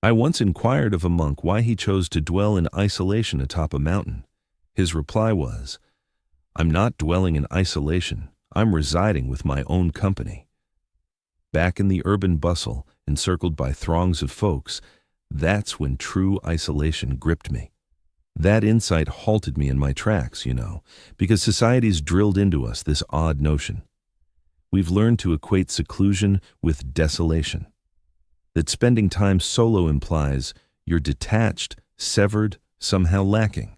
I once inquired of a monk why he chose to dwell in isolation atop a mountain. His reply was, "I'm not dwelling in isolation, I'm residing with my own company." Back in the urban bustle, encircled by throngs of folks, that's when true isolation gripped me. That insight halted me in my tracks, because society's drilled into us this odd notion. We've learned to equate seclusion with desolation. That spending time solo implies you're detached, severed, somehow lacking.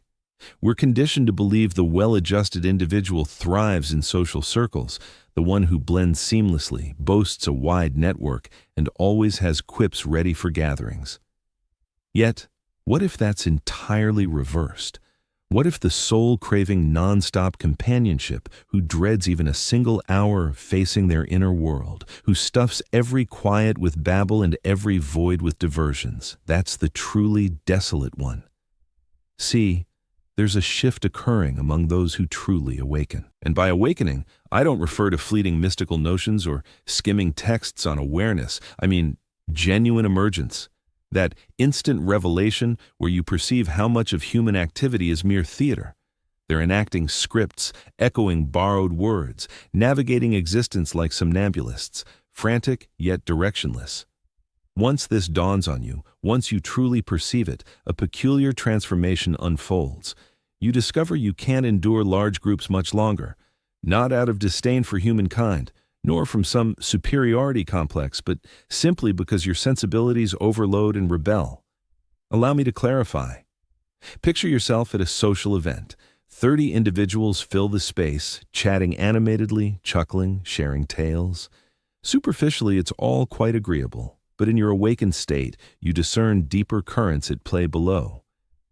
We're conditioned to believe the well-adjusted individual thrives in social circles, the one who blends seamlessly, boasts a wide network, and always has quips ready for gatherings. Yet, what if that's entirely reversed? What if the soul-craving nonstop companionship, who dreads even a single hour facing their inner world, who stuffs every quiet with babble and every void with diversions, that's the truly desolate one? See, there's a shift occurring among those who truly awaken. And by awakening, I don't refer to fleeting mystical notions or skimming texts on awareness. I mean genuine emergence. That instant revelation where you perceive how much of human activity is mere theater. They're enacting scripts, echoing borrowed words, navigating existence like somnambulists, frantic yet directionless. Once this dawns on you, once you truly perceive it, a peculiar transformation unfolds. You discover you can't endure large groups much longer, not out of disdain for humankind, nor from some superiority complex, but simply because your sensibilities overload and rebel. Allow me to clarify. Picture yourself at a social event. 30 individuals fill the space, chatting animatedly, chuckling, sharing tales. Superficially, it's all quite agreeable, but in your awakened state, you discern deeper currents at play below.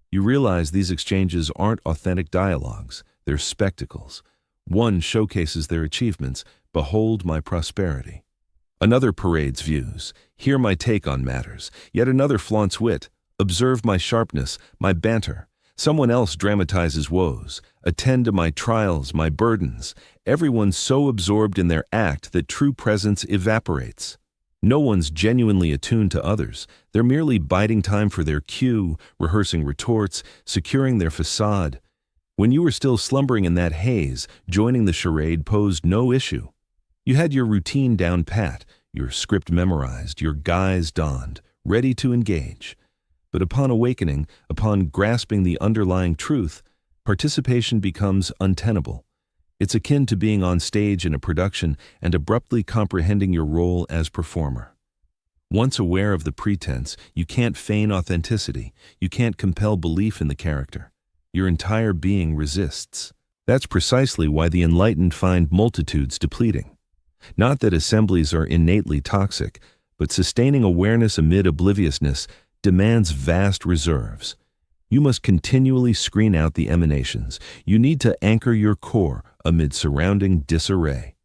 You realize these exchanges aren't authentic dialogues, they're spectacles. One showcases their achievements, "Behold my prosperity." Another parades views, "Hear my take on matters." Yet another flaunts wit, "Observe my sharpness, my banter." Someone else dramatizes woes, "Attend to my trials, my burdens." Everyone's so absorbed in their act that true presence evaporates. No one's genuinely attuned to others. They're merely biding time for their cue, rehearsing retorts, securing their facade. When you were still slumbering in that haze, joining the charade posed no issue. You had your routine down pat, your script memorized, your guise donned, ready to engage. But upon awakening, upon grasping the underlying truth, participation becomes untenable. It's akin to being on stage in a production and abruptly comprehending your role as performer. Once aware of the pretense, you can't feign authenticity, you can't compel belief in the character. Your entire being resists. That's precisely why the enlightened find multitudes depleting. Not that assemblies are innately toxic, but sustaining awareness amid obliviousness demands vast reserves. You must continually screen out the emanations. You need to anchor your core amid surrounding disarray.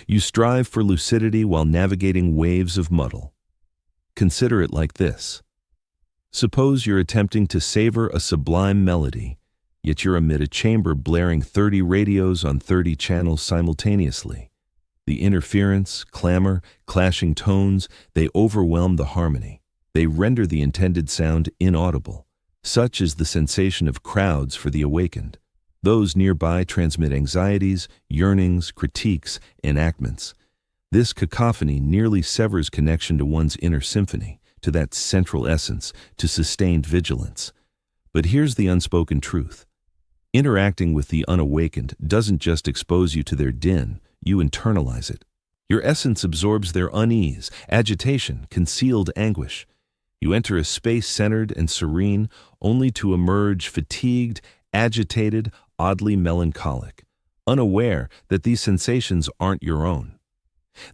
You strive for lucidity while navigating waves of muddle. Consider it like this. Suppose you're attempting to savor a sublime melody, yet you're amid a chamber blaring 30 radios on 30 channels simultaneously. The interference, clamor, clashing tones, they overwhelm the harmony. They render the intended sound inaudible. Such is the sensation of crowds for the awakened. Those nearby transmit anxieties, yearnings, critiques, enactments. This cacophony nearly severs connection to one's inner symphony, to that central essence, to sustained vigilance. But here's the unspoken truth. Interacting with the unawakened doesn't just expose you to their din, you internalize it. Your essence absorbs their unease, agitation, concealed anguish. You enter a space centered and serene, only to emerge fatigued, agitated, oddly melancholic, unaware that these sensations aren't your own.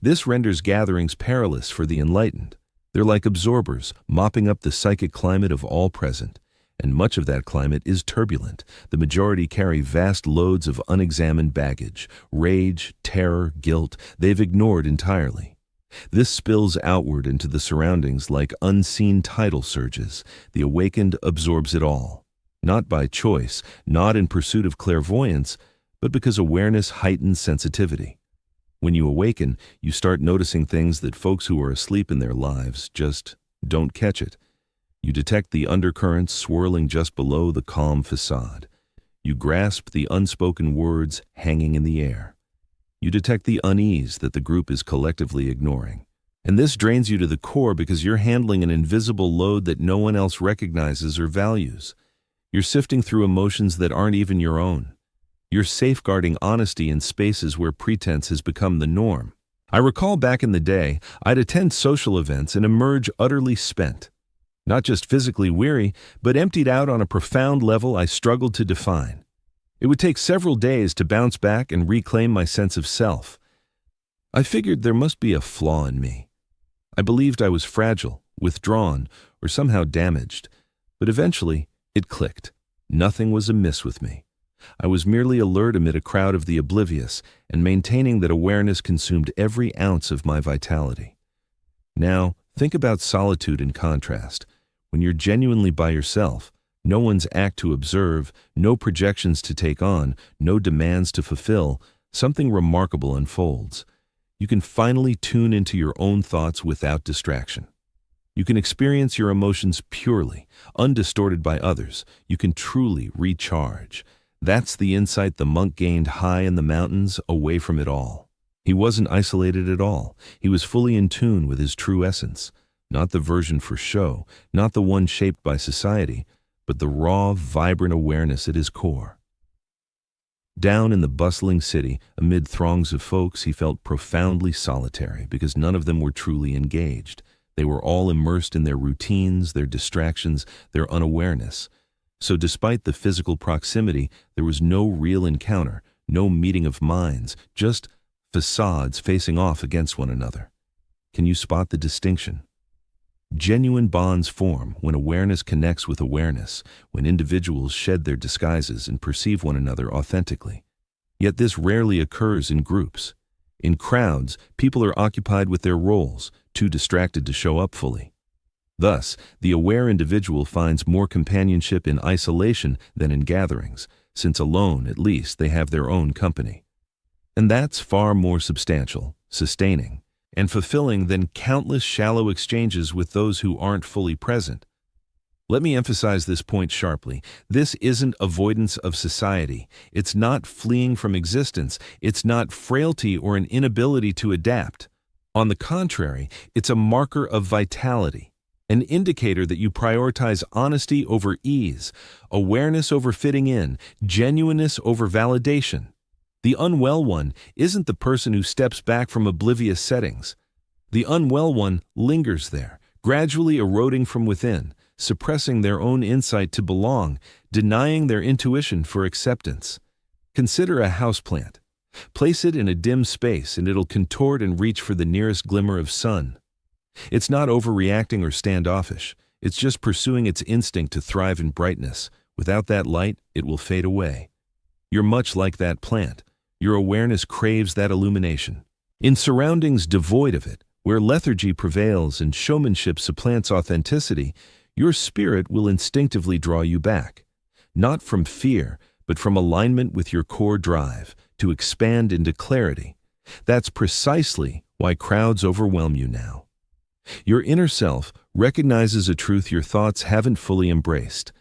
This renders gatherings perilous for the enlightened. They're like absorbers, mopping up the psychic climate of all present. And much of that climate is turbulent. The majority carry vast loads of unexamined baggage, rage, terror, guilt they've ignored entirely. This spills outward into the surroundings like unseen tidal surges. The awakened absorbs it all. Not by choice, not in pursuit of clairvoyance, but because awareness heightens sensitivity. When you awaken, you start noticing things that folks who are asleep in their lives just don't catch it. You detect the undercurrents swirling just below the calm facade. You grasp the unspoken words hanging in the air. You detect the unease that the group is collectively ignoring. And this drains you to the core because you're handling an invisible load that no one else recognizes or values. You're sifting through emotions that aren't even your own. You're safeguarding honesty in spaces where pretense has become the norm. I recall back in the day, I'd attend social events and emerge utterly spent. Not just physically weary, but emptied out on a profound level I struggled to define. It would take several days to bounce back and reclaim my sense of self. I figured there must be a flaw in me. I believed I was fragile, withdrawn, or somehow damaged. But eventually, it clicked. Nothing was amiss with me. I was merely alert amid a crowd of the oblivious, and maintaining that awareness consumed every ounce of my vitality. Now, think about solitude in contrast. When you're genuinely by yourself, no one's act to observe, no projections to take on, no demands to fulfill, something remarkable unfolds. You can finally tune into your own thoughts without distraction. You can experience your emotions purely, undistorted by others. You can truly recharge. That's the insight the monk gained high in the mountains, away from it all. He wasn't isolated at all. He was fully in tune with his true essence. Not the version for show, not the one shaped by society, but the raw, vibrant awareness at his core. Down in the bustling city, amid throngs of folks, he felt profoundly solitary because none of them were truly engaged. They were all immersed in their routines, their distractions, their unawareness. So despite the physical proximity, there was no real encounter, no meeting of minds, just facades facing off against one another. Can you spot the distinction? Genuine bonds form when awareness connects with awareness, when individuals shed their disguises and perceive one another authentically. Yet this rarely occurs in groups. In crowds, people are occupied with their roles, too distracted to show up fully. Thus, the aware individual finds more companionship in isolation than in gatherings, since alone, at least, they have their own company. And that's far more substantial, sustaining, and fulfilling than countless shallow exchanges with those who aren't fully present. Let me emphasize this point sharply. This isn't avoidance of society. It's not fleeing from existence. It's not frailty or an inability to adapt. On the contrary, it's a marker of vitality, an indicator that you prioritize honesty over ease, awareness over fitting in, genuineness over validation. The unwell one isn't the person who steps back from oblivious settings. The unwell one lingers there, gradually eroding from within, suppressing their own insight to belong, denying their intuition for acceptance. Consider a houseplant. Place it in a dim space and it'll contort and reach for the nearest glimmer of sun. It's not overreacting or standoffish. It's just pursuing its instinct to thrive in brightness. Without that light, it will fade away. You're much like that plant. Your awareness craves that illumination. In surroundings devoid of it, where lethargy prevails and showmanship supplants authenticity, your spirit will instinctively draw you back. Not from fear, but from alignment with your core drive, to expand into clarity. That's precisely why crowds overwhelm you now. Your inner self recognizes a truth your thoughts haven't fully embraced.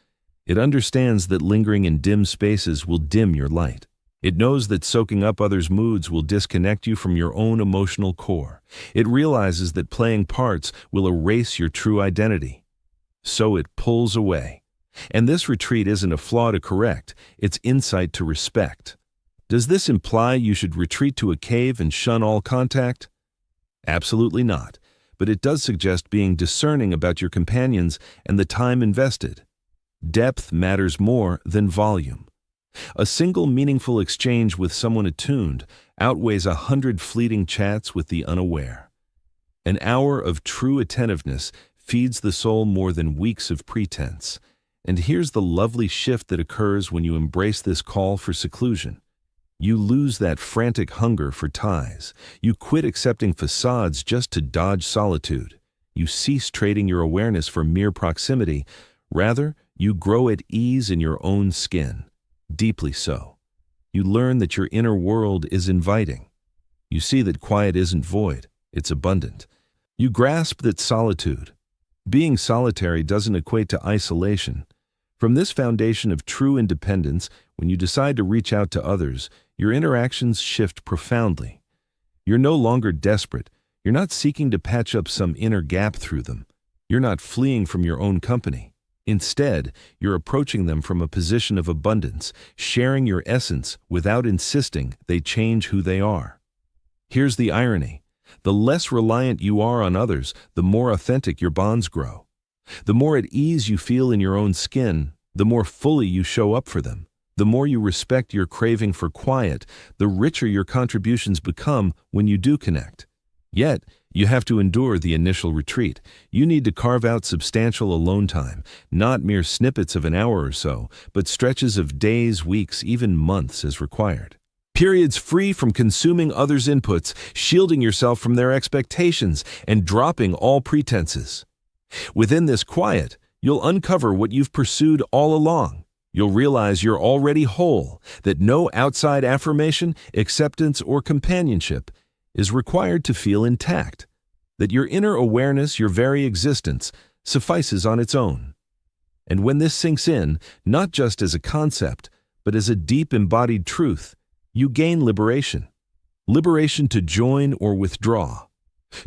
It understands that lingering in dim spaces will dim your light. It knows that soaking up others' moods will disconnect you from your own emotional core. It realizes that playing parts will erase your true identity. So it pulls away. And this retreat isn't a flaw to correct, it's insight to respect. Does this imply you should retreat to a cave and shun all contact? Absolutely not, but it does suggest being discerning about your companions and the time invested. Depth matters more than volume. A single meaningful exchange with someone attuned outweighs 100 fleeting chats with the unaware. An hour of true attentiveness feeds the soul more than weeks of pretense. And here's the lovely shift that occurs when you embrace this call for seclusion. You lose that frantic hunger for ties. You quit accepting facades just to dodge solitude. You cease trading your awareness for mere proximity. Rather, you grow at ease in your own skin. Deeply so. You learn that your inner world is inviting. You see that quiet isn't void, it's abundant. You grasp that solitude, Being solitary doesn't equate to isolation. From this foundation of true independence, when you decide to reach out to others, your interactions shift profoundly. You're no longer desperate. You're not seeking to patch up some inner gap through them. You're not fleeing from your own company. Instead, you're approaching them from a position of abundance, sharing your essence without insisting they change who they are. Here's the irony. The less reliant you are on others, the more authentic your bonds grow. The more at ease you feel in your own skin, the more fully you show up for them. The more you respect your craving for quiet, the richer your contributions become when you do connect. Yet, you have to endure the initial retreat. You need to carve out substantial alone time, not mere snippets of an hour or so, but stretches of days, weeks, even months as required. Periods free from consuming others' inputs, shielding yourself from their expectations, and dropping all pretenses. Within this quiet, you'll uncover what you've pursued all along. You'll realize you're already whole, that no outside affirmation, acceptance, or companionship is required to feel intact, that your inner awareness, your very existence, suffices on its own. And when this sinks in, not just as a concept, but as a deep embodied truth, you gain liberation. Liberation to join or withdraw,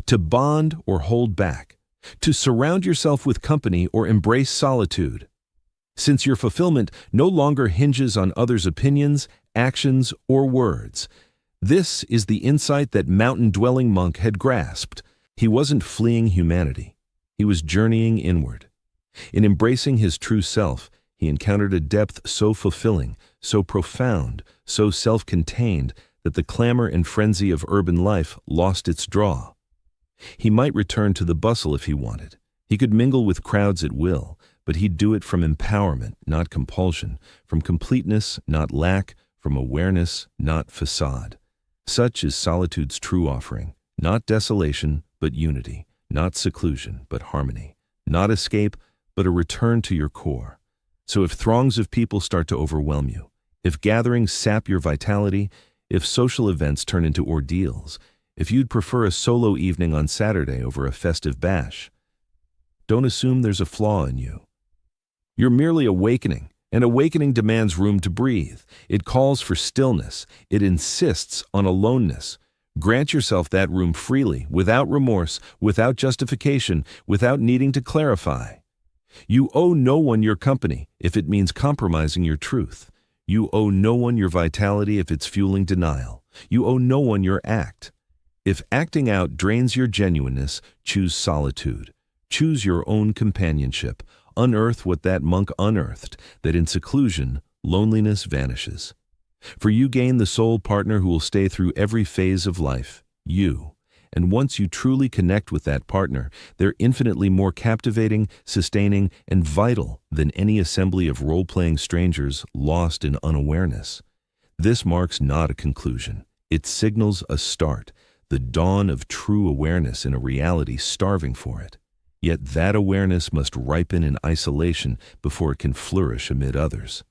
to bond or hold back, to surround yourself with company or embrace solitude. Since your fulfillment no longer hinges on others' opinions, actions, or words, this is the insight that mountain-dwelling monk had grasped. He wasn't fleeing humanity. He was journeying inward. In embracing his true self, he encountered a depth so fulfilling, so profound, so self-contained that the clamor and frenzy of urban life lost its draw. He might return to the bustle if he wanted. He could mingle with crowds at will, but he'd do it from empowerment, not compulsion, from completeness, not lack, from awareness, not facade. Such is solitude's true offering, not desolation, but unity, not seclusion, but harmony, not escape, but a return to your core. So if throngs of people start to overwhelm you, if gatherings sap your vitality, if social events turn into ordeals, if you'd prefer a solo evening on Saturday over a festive bash, don't assume there's a flaw in you. You're merely awakening, and awakening demands room to breathe. It calls for stillness. It insists on aloneness. Grant yourself that room freely, without remorse, without justification, without needing to clarify. You owe no one your company if it means compromising your truth. You owe no one your vitality if it's fueling denial. You owe no one your act. If acting out drains your genuineness, choose solitude. Choose your own companionship. Unearth what that monk unearthed, that in seclusion, loneliness vanishes. For you gain the soul partner who will stay through every phase of life, you. And once you truly connect with that partner, they're infinitely more captivating, sustaining, and vital than any assembly of role-playing strangers lost in unawareness. This marks not a conclusion. It signals a start, the dawn of true awareness in a reality starving for it. Yet that awareness must ripen in isolation before it can flourish amid others.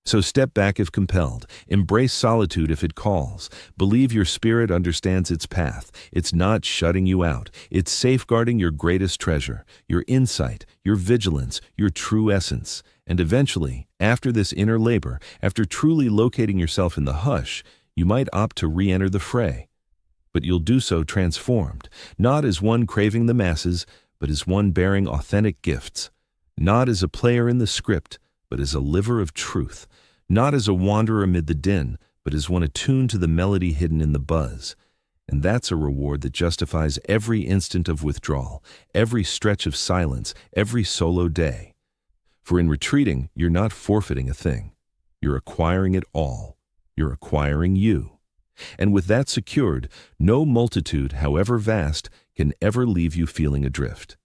So step back if compelled. Embrace solitude if it calls. Believe your spirit understands its path. It's not shutting you out. It's safeguarding your greatest treasure, your insight, your vigilance, your true essence. And eventually, after this inner labor, after truly locating yourself in the hush, you might opt to re-enter the fray. But you'll do so transformed, not as one craving the masses, but as one bearing authentic gifts, not as a player in the script, but as a liver of truth, not as a wanderer amid the din, but as one attuned to the melody hidden in the buzz. And that's a reward that justifies every instant of withdrawal, every stretch of silence, every solo day. For in retreating, you're not forfeiting a thing. You're acquiring it all. You're acquiring you. And with that secured, no multitude, however vast, can ever leave you feeling adrift.